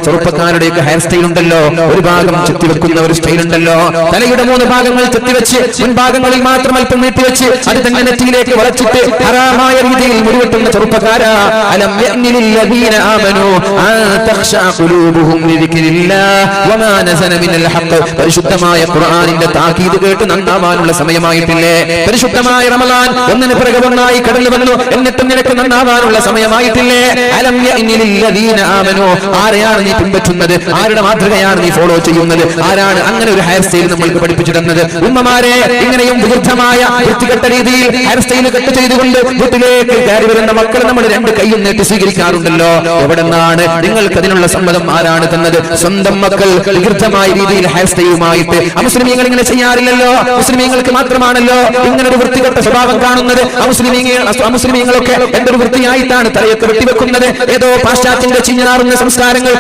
ചെറുപ്പക്കാരുടെയൊക്കെ hair style ഉണ്ടല്ലോ, ഒരു ഭാഗം ചെത്തിവെക്കുന്ന ഒരു സ്റ്റൈൽ ഉണ്ടല്ലോ, തലയുടെ 3 ഭാഗങ്ങൾ ചെത്തിവെച്ച് മുൻഭാഗങ്ങളിൽ മാത്രം അല്പം നീട്ടിവെച്ച് അത് തന്നെ നെറ്റിയിലേക്ക് വളച്ചിട്ട് ഹറാമായ രീതിയിൽ മുടിവെട്ടുന്ന ചെറുപ്പക്കാരാ, അലം യഅ്നിലിൽ ലദീന ആമനൂ അൻ തഖ്ശഅ ഖുലൂബുഹും ലിദിക്രില്ലാഹ് വമാ നസല മിനൽ ഹഖ്. പരിശുദ്ധമായ ഖുർആനിന്റെ താക്കീത് കേട്ട് നന്നാവാനുള്ള സമയമായിട്ടില്ലേ? പരിശുദ്ധമായ റമളാൻ ഒന്നിന് പിറകെ ഒന്നായി കടന്നു വന്നു, എന്നിട്ടും നിനക്ക് നന്നാവാനുള്ള സമയമായിട്ടില്ലേ? അലം യഅ്നിലിൽ ലദീന ആമനൂ. ആരെയാണ് നീ പിൻപറ്റുന്നത്? ആരുടെ മാതൃകയാണ് നീ ഫോളോ ചെയ്യുന്നത്? ആരാണ് അങ്ങനെ ഒരു ഹെയർ സ്റ്റൈൽ നമ്മൾക്ക് പഠിപ്പിച്ചിടുന്നത്? ഉമ്മമാരെ, ഇങ്ങനെയും വിരുദ്ധമായ വൃത്തികെട്ട രീതിയിൽ ഹെയർ സ്റ്റൈൽ കട്ട് ചെയ്തുകൊണ്ട് വീട്ടിലേക്ക് കയറി വരുന്ന മക്കൾ നമ്മൾ 2 കൈയും നീട്ടി സ്വീകരിക്കാറുണ്ടല്ലോ. എവിടെന്നാണ് നിങ്ങൾക്ക് അതിനുള്ള സമ്മതം ആരാണ് തന്നത്? സ്വന്തം മക്കൾ വിരുദ്ധമായ രീതിയിൽ ഹെയർ സ്റ്റൈലുമായിട്ട് അമുസ്ലിമീങ്ങൾ ഇങ്ങനെ ചെയ്യാറില്ലല്ലോ. മുസ്ലിമീങ്ങൾക്ക് മാത്രമാണല്ലോ ഇങ്ങനെ ഒരു വൃത്തികെട്ട സ്വഭാവം കാണുന്നത്. അമുസ്ലിമീങ്ങളൊക്കെ എന്തൊരു വൃത്തിയായിട്ടാണ് തലയൊക്കെ വെട്ടിവെക്കുന്നത്. ഏതോ പാശ്ചാത്യന്റെ ചിഞ്ഞാറുന്ന സംസ്കാരങ്ങൾ